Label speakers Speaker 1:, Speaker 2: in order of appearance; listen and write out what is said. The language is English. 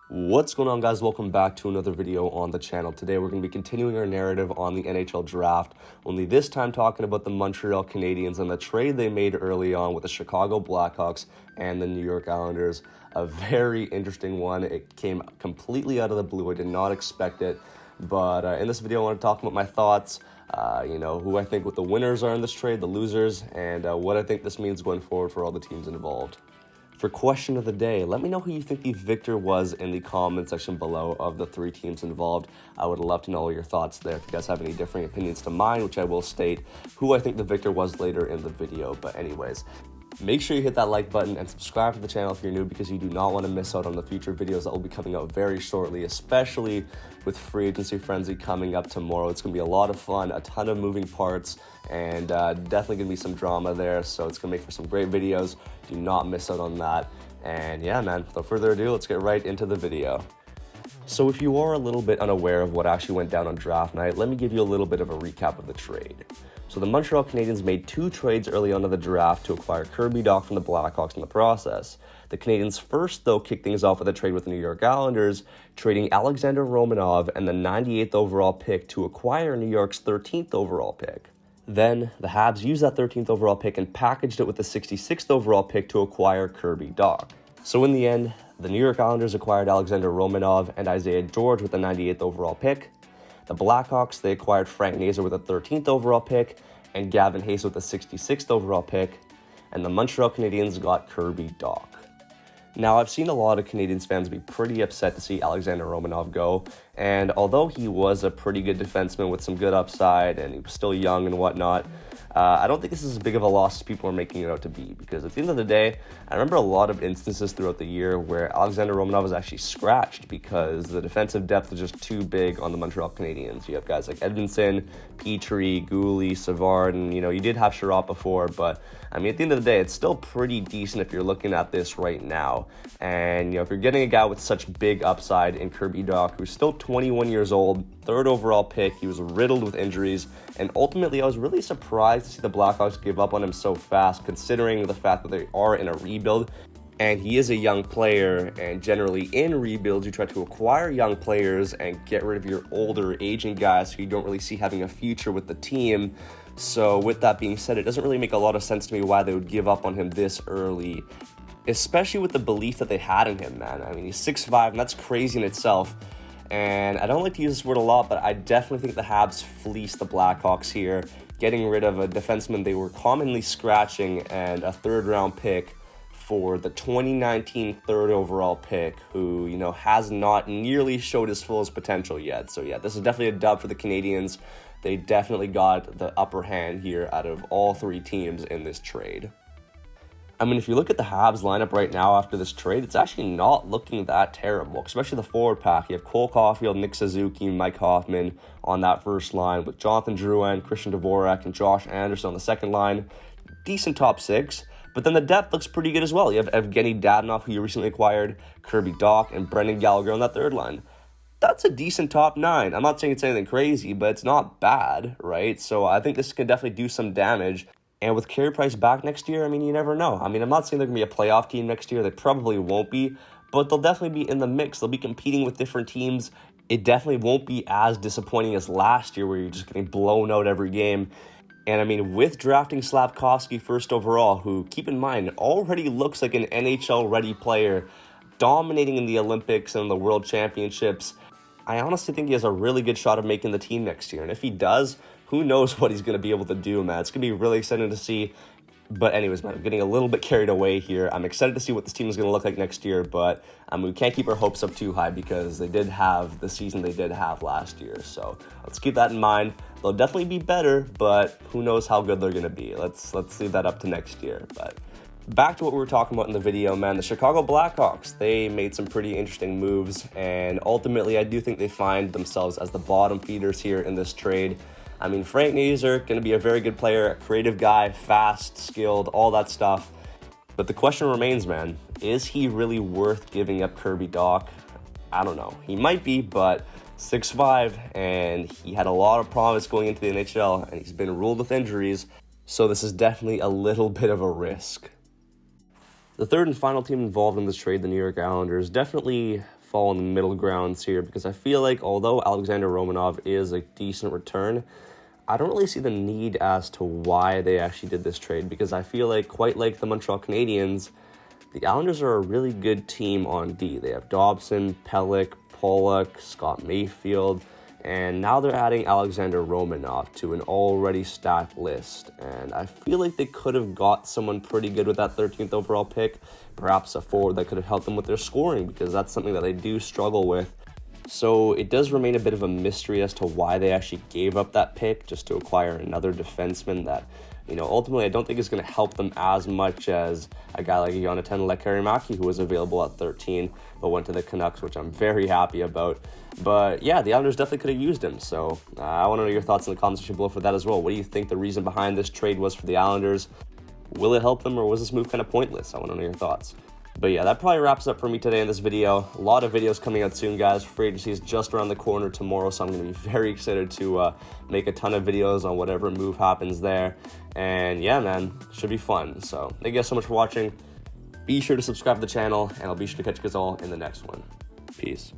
Speaker 1: What's going on, guys? Welcome back to another video on the channel. Today we're going to be continuing our narrative on the NHL draft, only this time talking about the Montreal Canadiens and the trade they made early on with the Chicago Blackhawks and the New York Islanders. A very interesting one. It came completely out of the blue. I did not expect it, but in this video I want to talk about my thoughts, who I think what the winners are in this trade, the losers, and what I think this means going forward for all the teams involved. For question of the day, let me know who you think the victor was in the comment section below of the three teams involved. I would love to know all your thoughts there. If you guys have any differing opinions to mine, which I will state who I think the victor was later in the video. But anyways, make sure you hit that like button and subscribe to the channel if you're new, because you do not want to miss out on the future videos that will be coming out very shortly, especially with free agency frenzy coming up tomorrow. It's going to be a lot of fun, a ton of moving parts, and definitely going to be some drama there. So it's going to make for some great videos. Do not miss out on that. And yeah, man, without further ado, let's get right into the video. So if you are a little bit unaware of what actually went down on draft night, let me give you a little bit of a recap of the trade. So the Montreal Canadiens made two trades early on in the draft to acquire Kirby Dach from the Blackhawks in the process. The Canadiens first, though, kicked things off with a trade with the New York Islanders, trading Alex Romanov and the 98th overall pick to acquire New York's 13th overall pick. Then, the Habs used that 13th overall pick and packaged it with the 66th overall pick to acquire Kirby Dach. So in the end, the New York Islanders acquired Alexander Romanov and Isaiah George with the 98th overall pick. The Blackhawks, they acquired Frank Nazar with the 13th overall pick and Gavin Hayes with the 66th overall pick. And the Montreal Canadiens got Kirby Dach. Now, I've seen a lot of Canadiens fans be pretty upset to see Alexander Romanov go, and although he was a pretty good defenseman with some good upside and he was still young and whatnot, I don't think this is as big of a loss as people are making it out to be, because at the end of the day, I remember a lot of instances throughout the year where Alexander Romanov was actually scratched because the defensive depth was just too big on the Montreal Canadiens. You have guys like Edmondson, Petrie, Gouli, Savard, and you did have Sherratt before, but I mean, at the end of the day, it's still pretty decent if you're looking at this right now. And if you're getting a guy with such big upside in Kirby Dach, who's still 21 years old, third overall pick, he was riddled with injuries, and ultimately I was really surprised to see the Blackhawks give up on him so fast, considering the fact that they are in a rebuild, and he is a young player, and generally in rebuilds you try to acquire young players and get rid of your older aging guys who you don't really see having a future with the team. So with that being said, it doesn't really make a lot of sense to me why they would give up on him this early, especially with the belief that they had in him, man. I mean, he's 6'5", and that's crazy in itself. And I don't like to use this word a lot, but I definitely think the Habs fleeced the Blackhawks here, getting rid of a defenseman they were commonly scratching and a third-round pick for the 2019 third overall pick, who, has not nearly showed his fullest potential yet. So yeah, this is definitely a dub for the Canadiens. They definitely got the upper hand here out of all three teams in this trade. I mean, if you look at the Habs lineup right now after this trade, it's actually not looking that terrible, especially the forward pack. You have Cole Caulfield, Nick Suzuki, Mike Hoffman on that first line, with Jonathan Drouin, Christian Dvorak, and Josh Anderson on the second line. Decent top six, but then the depth looks pretty good as well. You have Evgeny Dadonov, who you recently acquired, Kirby Dach, and Brendan Gallagher on that third line. That's a decent top nine. I'm not saying it's anything crazy, but it's not bad, right? So I think this can definitely do some damage. And with Carey Price back next year, I mean, you never know. I mean, I'm not saying they're going to be a playoff team next year. They probably won't be, but they'll definitely be in the mix. They'll be competing with different teams. It definitely won't be as disappointing as last year, where you're just getting blown out every game. And I mean, with drafting Slafkovsky first overall, who, keep in mind, already looks like an NHL-ready player, dominating in the Olympics and the World Championships, I honestly think he has a really good shot of making the team next year. And if he does, who knows what he's going to be able to do, man. It's going to be really exciting to see. But anyways, man, I'm getting a little bit carried away here. I'm excited to see what this team is going to look like next year, but we can't keep our hopes up too high, because they did have the season they did have last year. So let's keep that in mind. They'll definitely be better, but who knows how good they're going to be. Let's leave that up to next year. But back to what we were talking about in the video, man. The Chicago Blackhawks, they made some pretty interesting moves, and ultimately I do think they find themselves as the bottom feeders here in this trade. I mean, Frank Nazar, going to be a very good player, a creative guy, fast, skilled, all that stuff. But the question remains, man, is he really worth giving up Kirby Dach? I don't know. He might be, but 6'5", and he had a lot of promise going into the NHL, and he's been ruled with injuries, so this is definitely a little bit of a risk. The third and final team involved in this trade, the New York Islanders, definitely fall in the middle grounds here, because I feel like although Alexander Romanov is a decent return, I don't really see the need as to why they actually did this trade, because I feel like, quite like the Montreal Canadiens, the Islanders are a really good team on D. They have Dobson, Pelech, Pollock, Scott Mayfield, and now they're adding Alexander Romanov to an already stacked list. And I feel like they could have got someone pretty good with that 13th overall pick, perhaps a forward that could have helped them with their scoring, because that's something that they do struggle with. So it does remain a bit of a mystery as to why they actually gave up that pick just to acquire another defenseman that, ultimately I don't think is going to help them as much as a guy like Jonathan Lekkerimaki, who was available at 13 but went to the Canucks, which I'm very happy about. But yeah, the Islanders definitely could have used him. So I want to know your thoughts in the comments section below for that as well. What do you think the reason behind this trade was for the Islanders? Will it help them, or was this move kind of pointless? I want to know your thoughts. But yeah, that probably wraps up for me today in this video. A lot of videos coming out soon, guys. Free agency is just around the corner tomorrow, so I'm going to be very excited to make a ton of videos on whatever move happens there. And yeah, man, should be fun. So thank you guys so much for watching. Be sure to subscribe to the channel, and I'll be sure to catch you guys all in the next one. Peace.